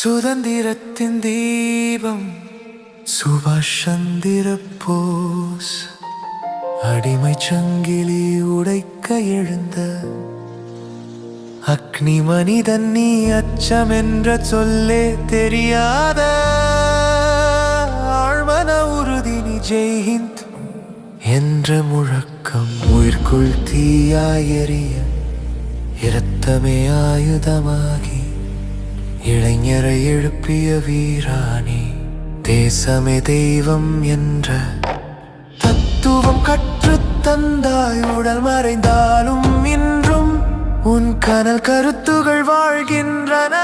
சுதந்திரத்தின் தீபம் சுபாஷ் சந்திர போஸ் அடிமை சங்கிலி உடைக்க எழுந்த அக்னி மனிதன் நீ அச்சம் என்ற சொல்லே தெரியாத ஆழ்மன உறுதி நீ ஜெய்ஹிந்த் என்ற முழக்கம் உயிர்க்குள் தீயாய் எரிய இரத்தமே ஆயுதமாகி இளைஞரை எழுப்பிய வீராணி தேசமே தெய்வம் என்ற தத்துவம் கற்றுத் தந்தாய். உடல் மறைந்தாலும் இன்றும் உன் கனல் கருத்துகள் வாழ்கின்றன.